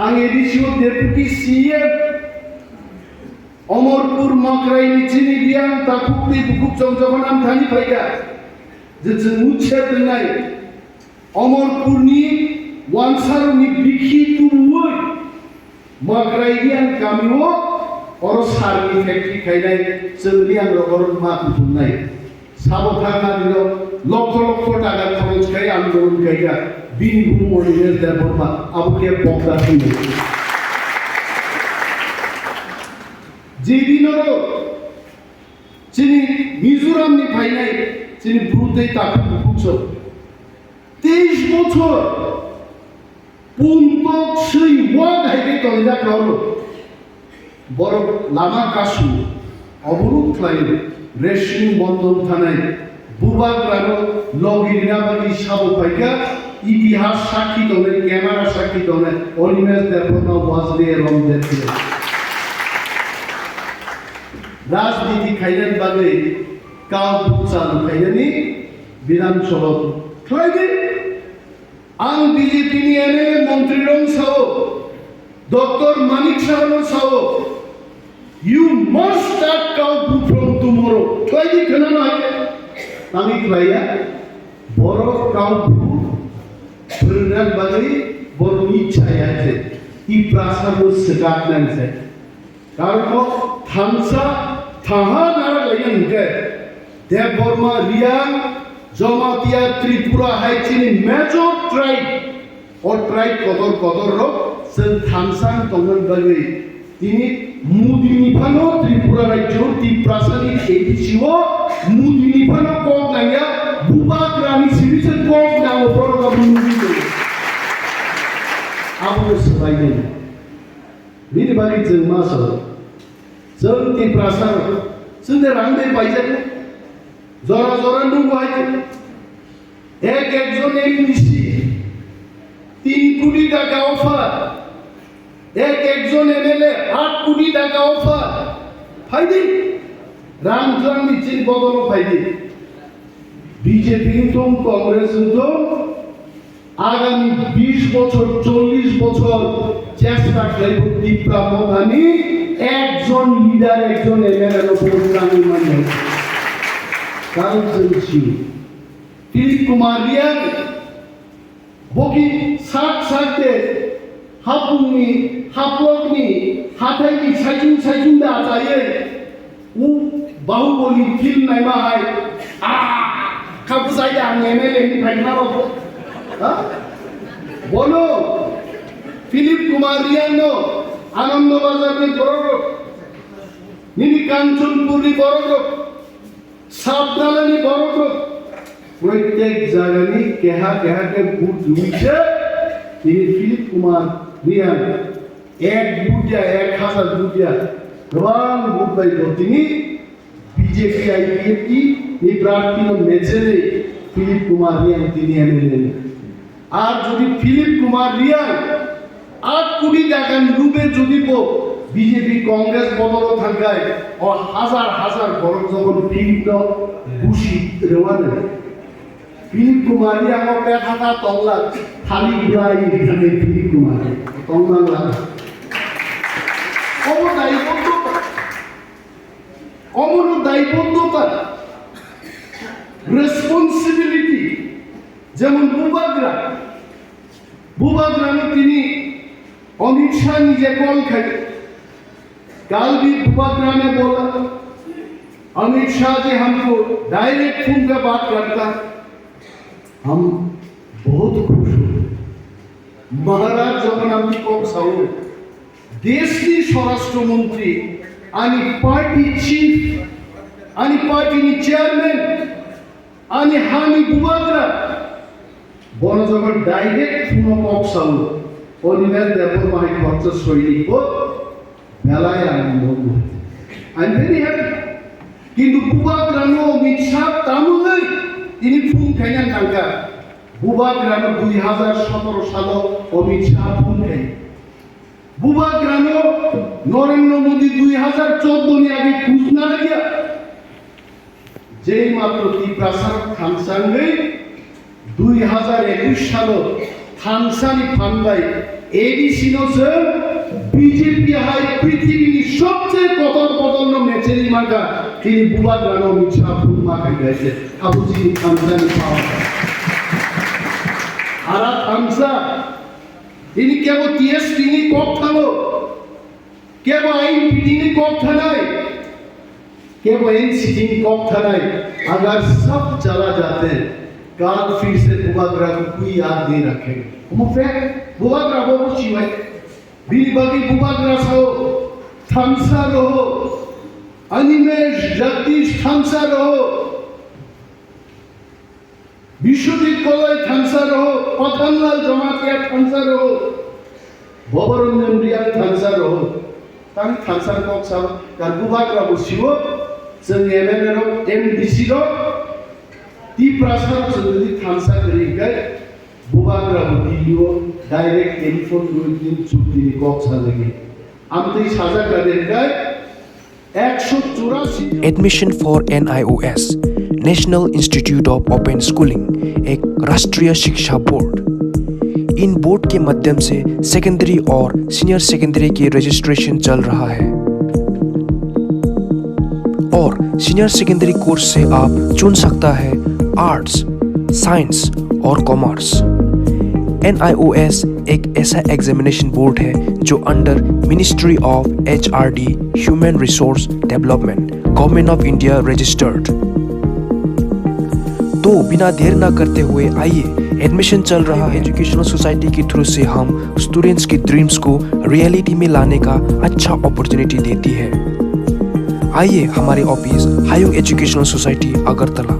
ang edisyon Deputy CM Omorpur Makrai Chini Biang Takukti Bukuk Jongjogon Am Thani Paiga Jejeng Uche Denai Omorpur ni Wansar ni Bikhi Tuwoi Makrai Biang Kamio Oro Sarni Factory Kainai Jengriang Rokoron Mat Tunai Sabotana Dilo Lokko Lokko Taga Khoroj Kai Andolon Kaiga Bini Animesh Debbarma Abuke Bogda Tuno যেদিনও যিনি মিজোরামনি ফাইনাই যিনি ব্রুতেই তাকে বুঝছো 23 বছর পুন্তক সেই ওয়াগ হাইকে তলিজা কালো বড় লামা কাশু অবরোধ ক্লাইন রেশমি বন্ধন থানায় বুবা গ্রাম লগিনাবাগি সাবো পাইকা ইতিহাস সাক্ষী দলে ক্যামেরা সাক্ষী দলে অনিমেষ দেববর্মা ওয়াজদে রমদের ছিল राजनीति खायन बागै काव बुचाल खायनि विधानसभा खायनि आं बीजेपी नि एमएलए मंत्री रं साव डॉक्टर मानिक साहब Sao you must start cow from tomorrow खायनि खोनानो हायो आंनि खाया बर' काव फोरोंनाय बागै बर'नि इच्छाया जे इ प्रासादो सगादनांसे कारण थांसा थाहा नारायण के देवबर्मा रियांग जमातिया त्रिपुरा हाइचिनि मेजर ट्राइब और ट्राइब कदर रो जों थांसान तंगन बागै तिनि मुदिनिफानो त्रिपुरा राज्य तिप्रासानि एदिसिओ मुदिनिफानो कक नाया बुबा ग्रानि सिबिसे कक नाओ परगा मुदि आबो सबायनि बिनि बागै जों मा सानो जों तिप्रासार जोंनो रांदे बायजानो जरा जरा नुगो हायते एक जन एमनिसि 3 কোটি টাকা অফার एक जन एमएलए 8 কোটি টাকা অফার ফাইদি রামগ্রাম নিচিন বদল ফাইদি বিজেপি তো কংগ্রেস তো আগামী 20 বছর 40 বছর চেষ্টা করব টিপ্রা মথানি একজন লিডার একজন এমএলএর উপর আমি মানে কারণ ছিল ফিলিপ কুমার রিয়াং বকি সাথে হাপুনি হাপনি হাতাইনি সাইজুন দা যায় উ বাহুবলী ফিল্ম নাইমা হাই খাবসাই আং এমএলএ নি ফাইনা বাবু বলো ফিলিপ কুমার রিয়াং নো আনন্দবাজার নি বড় নিনি কাঞ্চনপুর নি বড় সাবধানা নি বড় প্রত্যেক জায়গানি কেহাকে বুট লুইছে তিনি ফিলিপ কুমার রিয়াং এক বুটিয়া 1000 বুটিয়া গোবাং বুট পাইতো তিনি বিজেপি আইপিএফটি নি প্রার্থী মেছেলে ফিলিপ কুমার রিয়াং তিনি এমএলএ আর যদি ফিলিপ কুমার রিয়াং 8 কোটি টাকা ডুবে যদি বিজেপি কংগ্রেস বদল থাকায় ও হাজার বড় যখন ফিলিপ বুশি রেওয়ানে ফিলিপ কুমার রিয়াং পেঠাটা তংলা থালি গুড়াই এখানে ফিলিপ কুমার তংলা অমর দায়বদ্ধতা রেসপন্সিবিলিটি যেমন বুবাগ্রামে তিনি अमित शाह निजे कॉल खाई कल भी बुबाग्राम में बोला अमित शाह जी हमको डायरेक्ट फोन पे बात करता हम बहुत खुश हुए महाराज जगन्नाथ कॉक साहू देश की स्वराष्ट्र मंत्री आणि पार्टी चीफ आणि पार्टी नि चेयरमैन आणि हानी बुबाग्रा बनो जगन डायरेक्ट फोन कॉक साहू অনিমেষ দেববর্মা খরচ সৈনিক মেলায় আনন্দ আই এম ভেরি হ্যাপি কিন্তু বুবাগ্রাম অমিত শাহ তামুলাই তিনি ফোন খাইনা নাঙ্গা বুবাগ্রাম 2017 সাল অমিত শাহ ফোন খাই বুবাগ্রাম নরেন্দ্র মোদী 2014 নি আগে খুঁজ না লাগিয়া যেই মাত্র তিপ্রাসার থানসাঙ্গে 2021 সাল থানসানি ফান্দাই एडिशनोसो बीजेपी हाई पृथ्वीनि सबसे कदर मेचेरी मागा তিনি বুবাগ্রানো মিছা ফুলমা খাইছে আবুজি খানজানি পাওয়া আর থামসা তিনি কেবল টিএস তিনি কথালো কেবল আইন তিনি কথা নাই केवल एनसीटी कौन नहीं अगर सब चला जाते काल फिर से बुबाग्रा को कोई याद नहीं रखेगा हम फेंक बुबाग्रा वो चीज़ बीली बाकी बुबाग्रा सो थमसा रहो अनिमेश जगदीश थमसा रहो विश्वजीत कोलय थमसा रहो पथनलाल जमातिया थमसा रहो बबरंजन रिया थमसा रहो तांग थमसा कौन सा कर बुबाग्रा वो शिवो जों एमएनएल एमडीसी रो टिप्रा जों थामसा करिगै बुबाग्रा भिडियो डाइरेक्ट टेलिफोन रुइदिन चुक्तिनि कक्सा लगे आमदै साजा गादेरगै 184 admission for NIOS national institute of open schooling एक राष्ट्रीय शिक्षा बोर्ड। इन बोर्ड के माध्यम से सेकेंडरी और सीनियर सेकेंडरी की रजिस्ट्रेशन चल रहा है और सीनियर सेकेंडरी कोर्स से आप चुन सकता है आर्ट्स, साइंस और कॉमर्स। NIOS एक ऐसा एग्जामिनेशन बोर्ड है जो under ministry of HRD human resource development government of India registered. तो बिना देर ना करते हुए आइए, एडमिशन चल रहा है। एजुकेशनल सोसाइटी के थ्रू से हम स्टूडेंट्स की ड्रीम्स को रियलिटी में लाने का अच्छा अपॉर्चुनिटी देती है। आइए हमारे ऑफिस हायोंग एजुकेशनल सोसाइटी अगरतला